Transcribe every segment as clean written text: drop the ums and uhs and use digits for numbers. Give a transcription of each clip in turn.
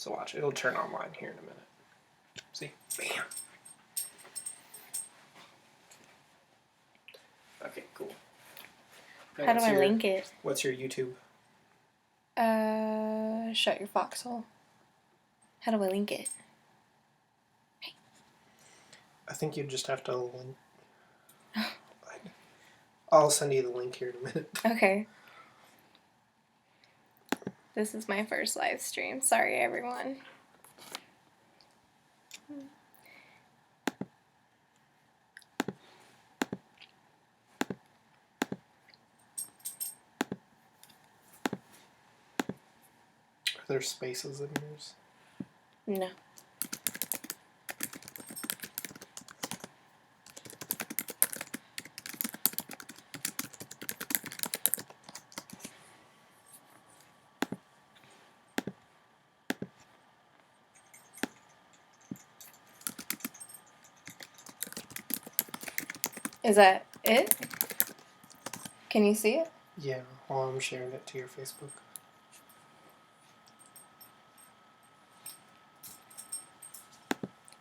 So watch, it'll turn online here in a minute. See? Bam! Okay, cool. How do I link it? What's your YouTube? Shut your foxhole. How do I link it? Hey. I think you just have to link. I'll send you the link here in a minute. Okay. This is my first live stream. Sorry, everyone. Are there spaces in yours? No. Is that it? Can you see it? Yeah, while I'm sharing it to your Facebook.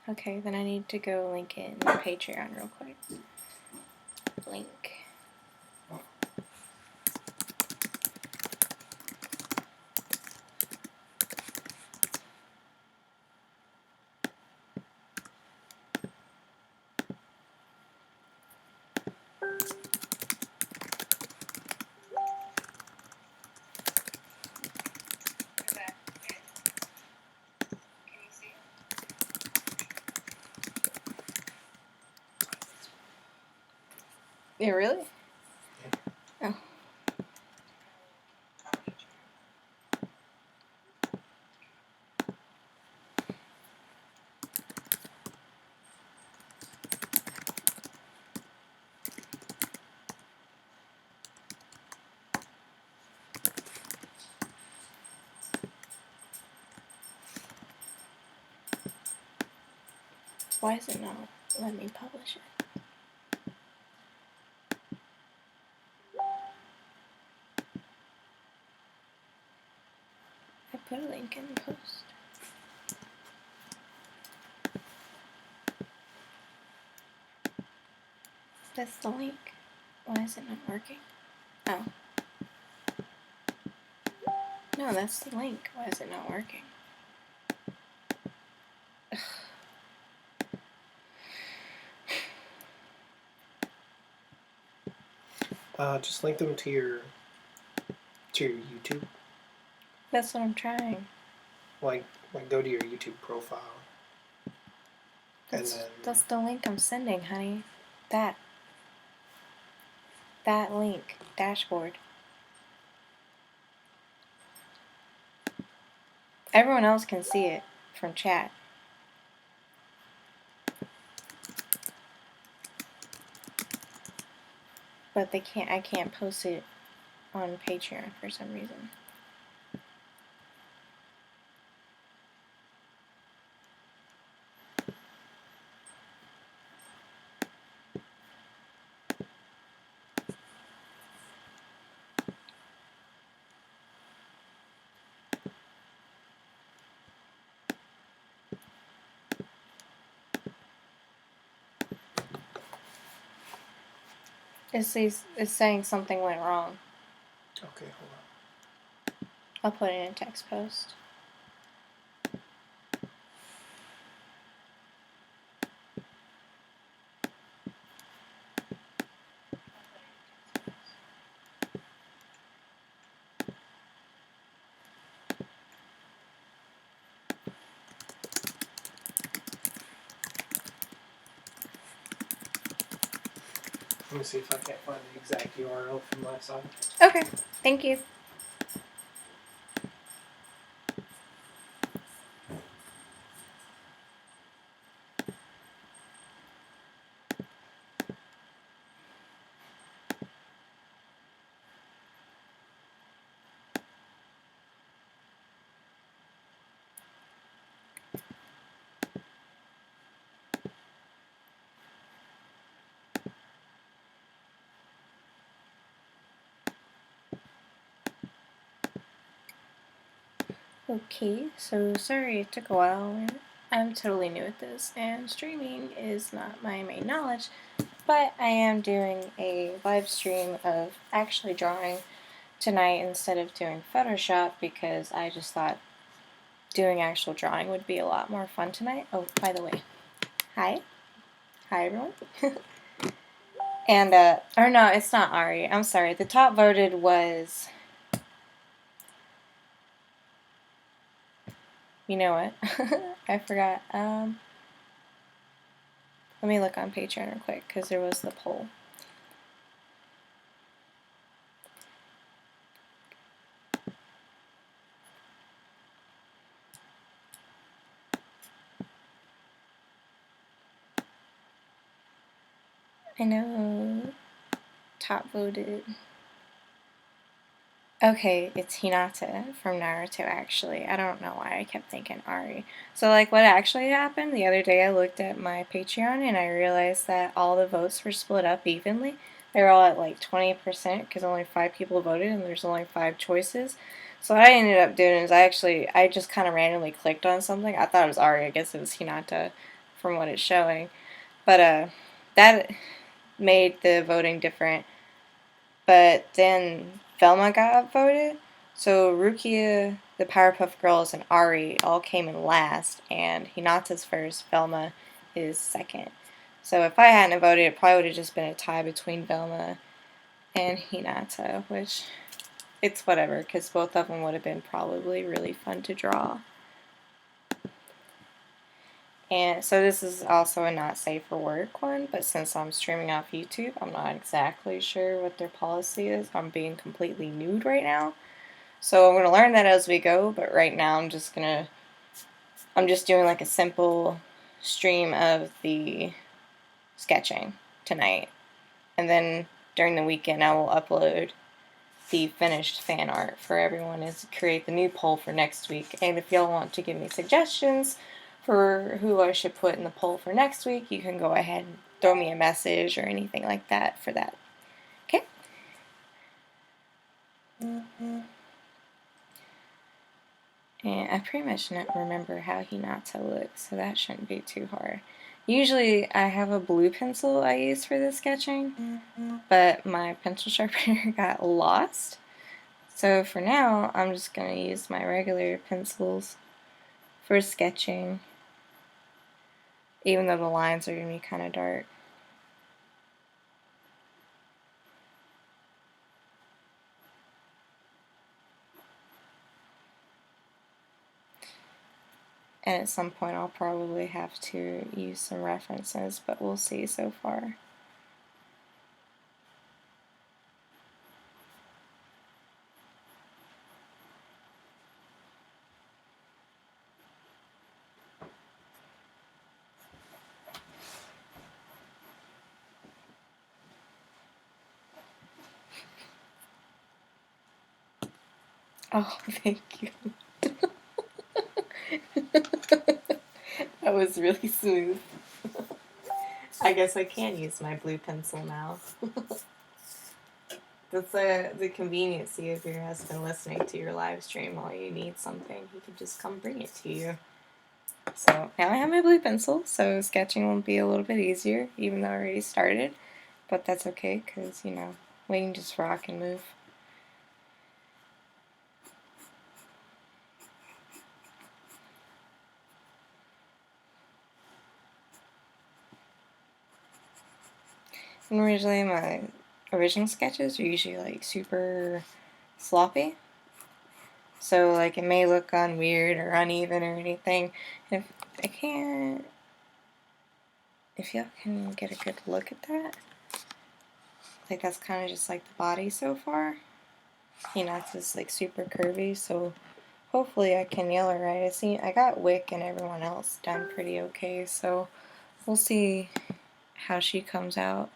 Okay, then I need to go link it in the Patreon real quick. Link. Yeah, really? Yeah. Oh. Why is it not letting me publish it? I put a link in the post. That's the link. Why is it not working? Oh. No, that's the link. Why is it not working? Just link them to your YouTube. That's what I'm trying. Like go to your YouTube profile. That's the link I'm sending, honey. That link. Dashboard. Everyone else can see it from chat. But I can't post it on Patreon for some reason. It's saying something went wrong. Okay, hold on. I'll put it in a text post. Let me see if I can't find the exact URL from my side. Okay, thank you. Okay, so sorry it took a while. I'm totally new at this, and streaming is not my main knowledge, but I am doing a live stream of actually drawing tonight instead of doing Photoshop because I just thought doing actual drawing would be a lot more fun tonight. Oh, by the way, hi. Hi, everyone. And, or no, it's not Ari. I'm sorry. The top voted was... You know what? I forgot. Let me look on Patreon real quick because there was the poll. I know. Top voted. Okay, it's Hinata from Naruto, actually. I don't know why I kept thinking Ari. So, like, what actually happened, the other day I looked at my Patreon and I realized that all the votes were split up evenly. They were all at, like, 20% because only 5 people voted and there's only 5 choices. So what I ended up doing is I just kind of randomly clicked on something. I thought it was Ari. I guess it was Hinata from what it's showing. But, that made the voting different. But then Velma got upvoted, so Rukia, the Powerpuff Girls, and Ari all came in last, and Hinata's first, Velma is second. So if I hadn't voted, it probably would have just been a tie between Velma and Hinata, which it's whatever, because both of them would have been probably really fun to draw. And so this is also a not safe for work one, but since I'm streaming off YouTube, I'm not exactly sure what their policy is. I'm being completely nude right now. So I'm going to learn that as we go, but right now I'm just doing like a simple stream of the sketching tonight. And then during the weekend I will upload the finished fan art for everyone and create the new poll for next week. And if y'all want to give me suggestions for who I should put in the poll for next week, you can go ahead and throw me a message or anything like that for that. Okay? And I pretty much remember how Hinata looks, so that shouldn't be too hard. Usually I have a blue pencil I use for the sketching, but my pencil sharpener got lost. So for now, I'm just going to use my regular pencils for sketching, even though the lines are going to be kind of dark. And at some point I'll probably have to use some references, but we'll see so far. Oh, thank you. That was really smooth. I guess I can use my blue pencil now. That's the conveniency of your husband listening to your live stream while you need something. He can just come bring it to you. So now I have my blue pencil, so sketching will be a little bit easier, even though I already started. But that's okay, because, you know, we can just rock and move. And originally my original sketches are usually like super sloppy. So like it may look weird or uneven or anything. And if y'all can get a good look at that, like that's kind of just like the body so far. You know, it's just like super curvy, so hopefully I can nail it right. I got Wick and everyone else done pretty okay, so we'll see how she comes out.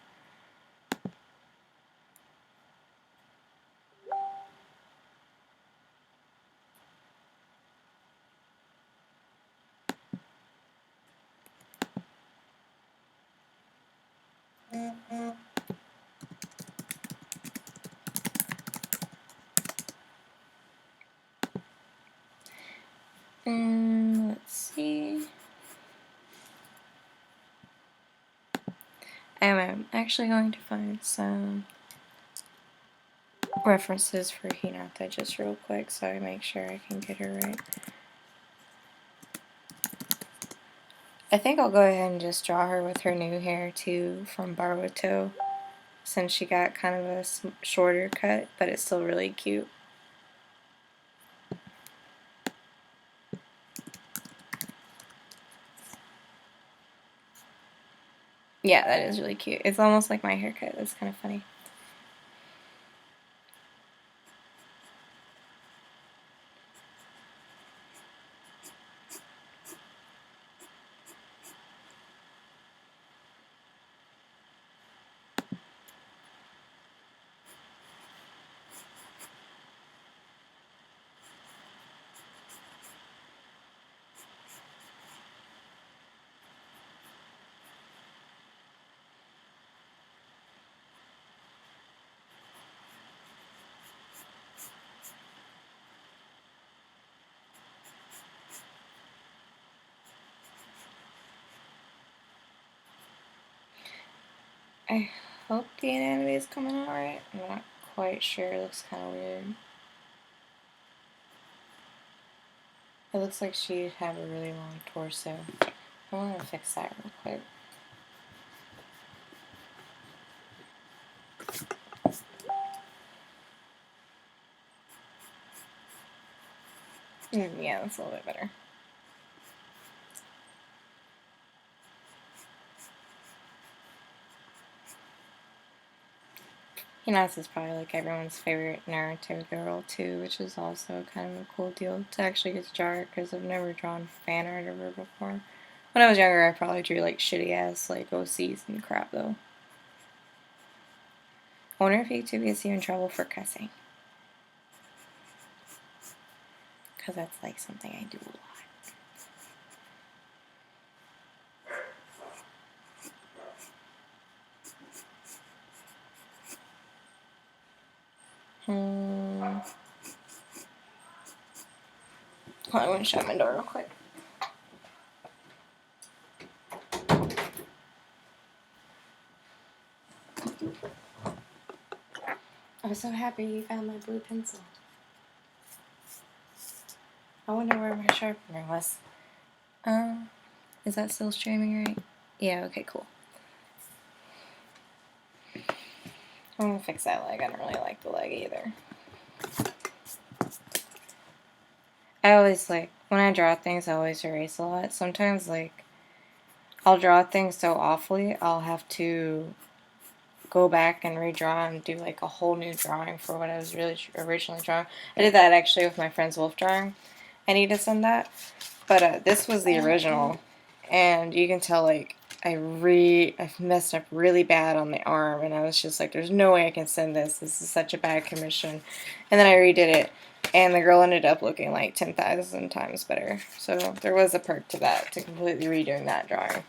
Let's see. I'm actually going to find some references for Hinata just real quick so I make sure I can get her right. I think I'll go ahead and just draw her with her new hair too from Baruto, since she got kind of a shorter cut, but it's still really cute. Yeah, that is really cute. It's almost like my haircut. That's kind of funny. I hope the anatomy is coming out right. I'm not quite sure. It looks kind of weird. It looks like she'd have a really long torso. I want to fix that real quick. Yeah, that's a little bit better. Hinata's probably like everyone's favorite Naruto girl too, which is also kind of a cool deal to actually get to draw her because I've never drawn fan art of her before. When I was younger, I probably drew like shitty ass like OCs and crap though. I wonder if YouTube gets you in trouble for cussing. Because that's like something I do a lot. Hold on, I'm gonna shut my door real quick. I'm so happy you found my blue pencil. I wonder where my sharpener was. Is that still streaming right? Yeah, okay, cool. I'm gonna fix that leg. I don't really like the leg either. I always like, when I draw things, I always erase a lot. Sometimes, like, I'll draw things so awfully, I'll have to go back and redraw and do, like, a whole new drawing for what I was really originally drawing. I did that, actually, with my friend's wolf drawing. I need to send that. But this was the original. And you can tell, like, I've messed up really bad on the arm. And I was just like, there's no way I can send this. This is such a bad commission. And then I redid it. And the girl ended up looking like 10,000 times better. So there was a perk to that, to completely redoing that drawing.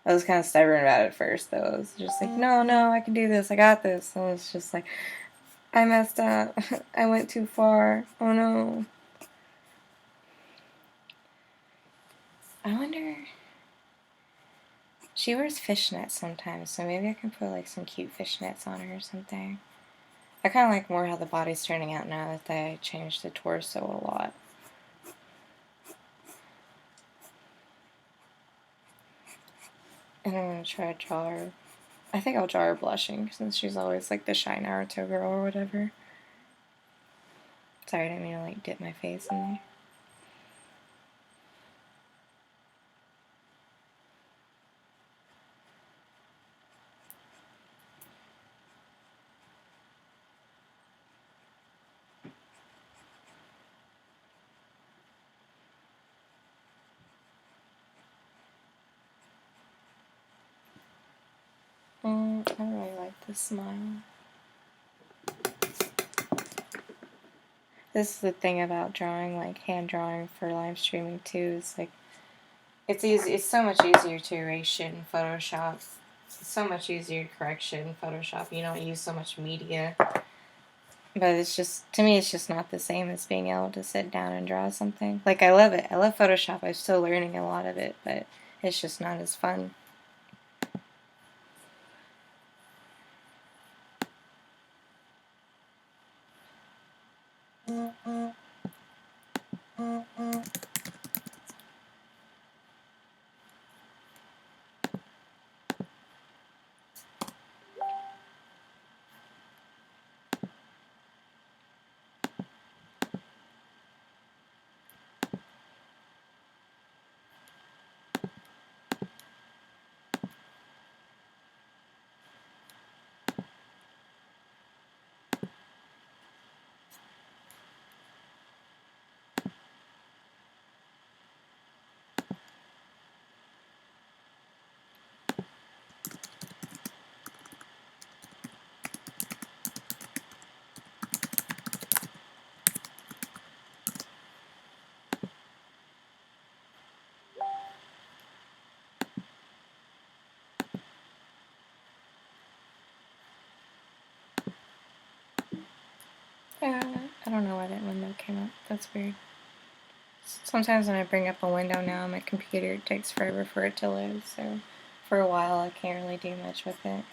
I was kind of stubborn about it at first, though. I was just like, no, I can do this. I got this. And it's just like, I messed up. I went too far. Oh, no. I wonder... She wears fishnets sometimes, so maybe I can put like some cute fishnets on her or something. I kind of like more how the body's turning out now that I changed the torso a lot. And I'm going to try to draw her. I think I'll draw her blushing since she's always like the shy Naruto girl or whatever. Sorry, I didn't mean to like dip my face in there. I don't really like this smile. This is the thing about drawing, like hand drawing for live streaming too, is like it's easy. It's so much easier to erase shit in Photoshop. It's so much easier to correct shit in Photoshop. You don't use so much media. But it's just, to me, it's just not the same as being able to sit down and draw something. Like, I love it. I love Photoshop. I'm still learning a lot of it, but it's just not as fun. I don't know why that window came up. That's weird. Sometimes when I bring up a window now on my computer, it takes forever for it to load, so for a while I can't really do much with it.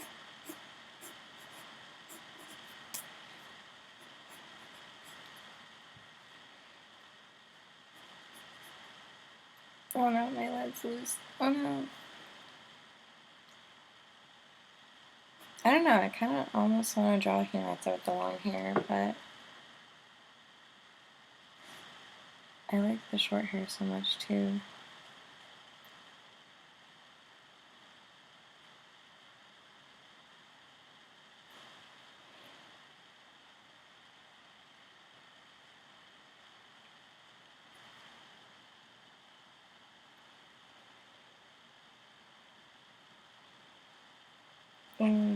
Oh no, my led's loose. Oh no. I don't know, I kind of almost want to draw Hinata with the long hair, but I like the short hair so much too.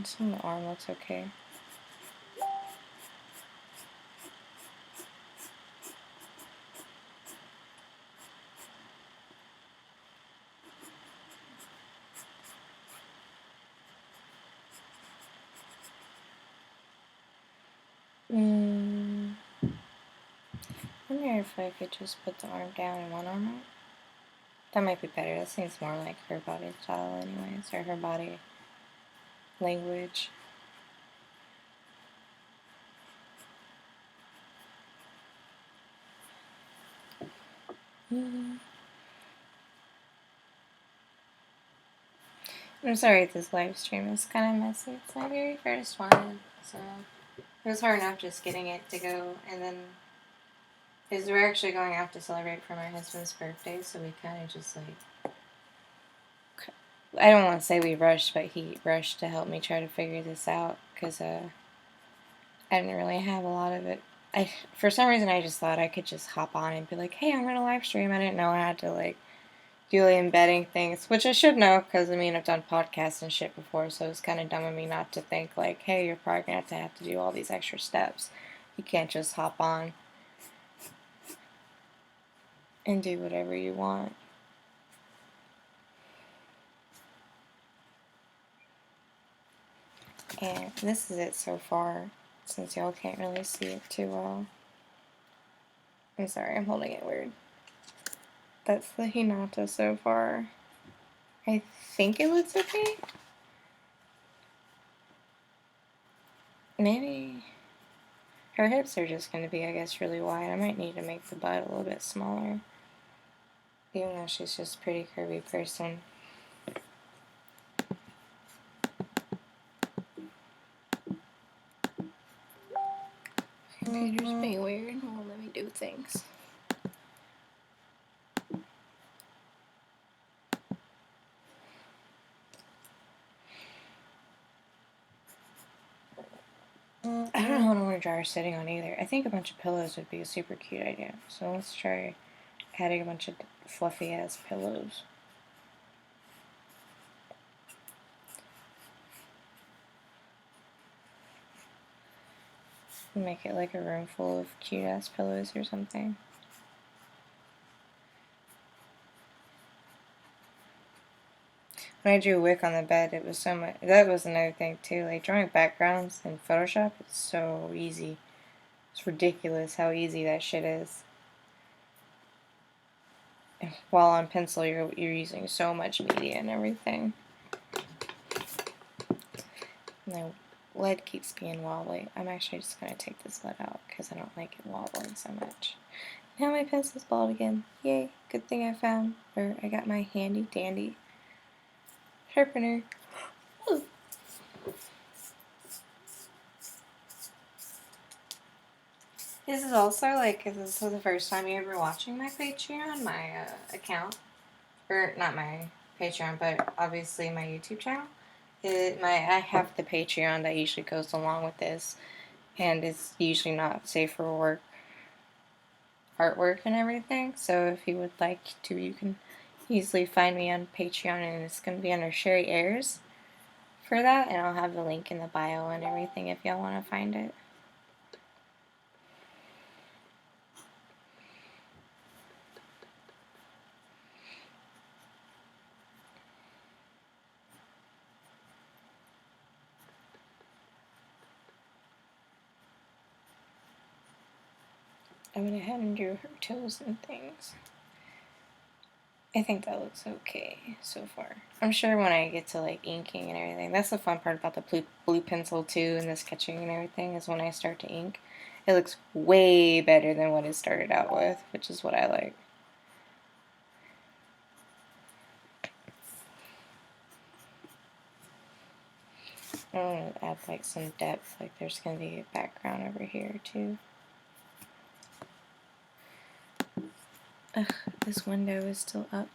Some of the arm looks okay. I wonder if I could just put the arm down and one arm out. That might be better. That seems more like her body style anyways, or her body language. I'm sorry if this live stream is kind of messy. It's my very first one, so it was hard enough just getting it to go, and then because we're actually going out to celebrate for my husband's birthday, so we kind of just like, I don't want to say we rushed, but he rushed to help me try to figure this out because I didn't really have a lot of it. For some reason I just thought I could just hop on and be like, hey, I'm gonna live stream. I didn't know I had to like do the embedding things, which I should know because I mean I've done podcasts and shit before, so it's kind of dumb of me not to think like, hey, you're probably gonna have to do all these extra steps. You can't just hop on and do whatever you want. And this is it so far, since y'all can't really see it too well. I'm sorry, I'm holding it weird. That's the Hinata so far. I think it looks okay. Maybe her hips are just going to be, I guess, really wide. I might need to make the butt a little bit smaller. Even though she's just a pretty curvy person. Computer's being weird. It won't let me do things. I don't know what I want to draw her sitting on either. I think a bunch of pillows would be a super cute idea. So let's try adding a bunch of fluffy ass pillows. Make it like a room full of cute ass pillows or something. When I drew Wick on the bed, it was so much. That was another thing too. Like drawing backgrounds in Photoshop, it's so easy. It's ridiculous how easy that shit is. While on pencil, you're using so much media and everything. My lead keeps being wobbly. I'm actually just going to take this lead out because I don't like it wobbling so much. Now my pencil's bald again. Yay, good thing I found, or I got my handy dandy sharpener. Ooh. This is also like, if this is the first time you're ever watching my Patreon, my account, or not my Patreon, but obviously my YouTube channel. I have the Patreon that usually goes along with this, and it's usually not safe for work, artwork and everything. So if you would like to, you can easily find me on Patreon, and it's going to be under Sherry Ayers for that, and I'll have the link in the bio and everything if y'all want to find it. I went ahead and drew her toes and things. I think that looks okay so far. I'm sure when I get to like inking and everything, that's the fun part about the blue pencil too, and the sketching and everything, is when I start to ink, it looks way better than what it started out with, which is what I like. I want to add like some depth, like there's going to be a background over here too. Ugh, this window is still up.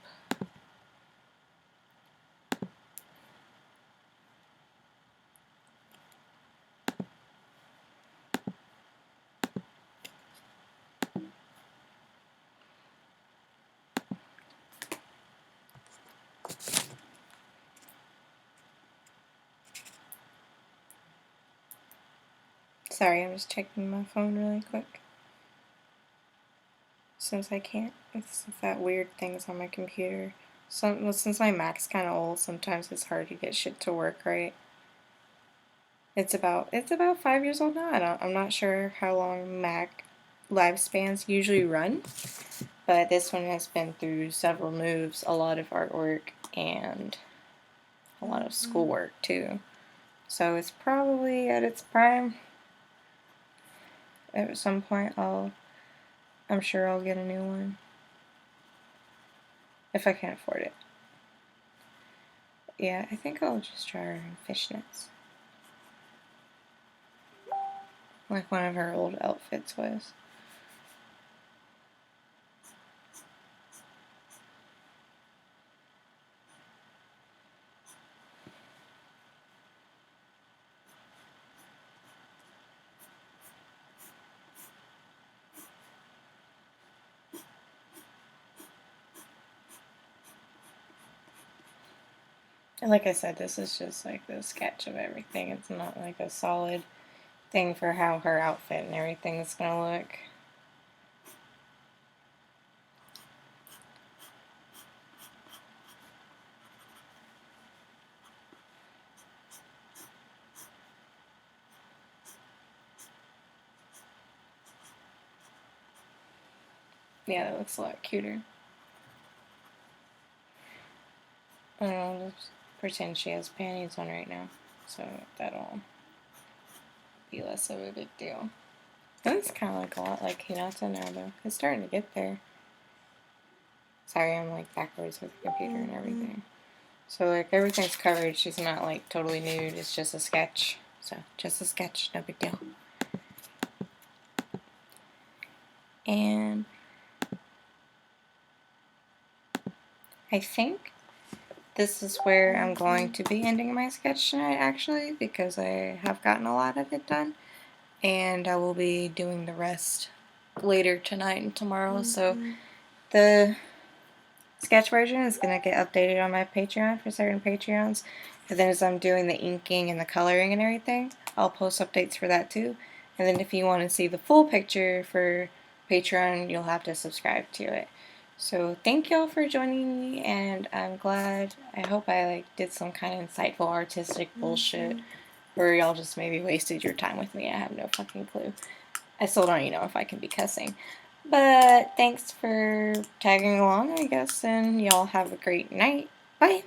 Sorry, I'm just checking my phone really quick. Since I can't, it's that weird things on my computer. Well, since my Mac's kind of old, sometimes it's hard to get shit to work right. It's about 5 years old now. I'm not sure how long Mac lifespans usually run, but this one has been through several moves, a lot of artwork, and a lot of schoolwork too. So it's probably at its prime. At some point, I'm sure I'll get a new one if I can afford it. Yeah, I think I'll just try her in fishnets, like one of her old outfits was. And like I said, this is just like the sketch of everything. It's not like a solid thing for how her outfit and everything is gonna look. Yeah, that looks a lot cuter. I don't know, I'll just pretend she has panties on right now, so that'll be less of a big deal. It's kind of like a lot like Hinata now, though. It's starting to get there. Sorry, I'm like backwards with the computer and everything. So like everything's covered. She's not like totally nude. It's just a sketch. So just a sketch, no big deal. And I think this is where I'm going to be ending my sketch tonight, actually, because I have gotten a lot of it done. And I will be doing the rest later tonight and tomorrow. So the sketch version is going to get updated on my Patreon for certain Patreons. And then as I'm doing the inking and the coloring and everything, I'll post updates for that too. And then if you want to see the full picture for Patreon, you'll have to subscribe to it. So thank y'all for joining me, and I'm glad. I hope I like did some kind of insightful artistic bullshit, or y'all just maybe wasted your time with me. I have no fucking clue. I still don't even know if I can be cussing. But thanks for tagging along, I guess, and y'all have a great night. Bye.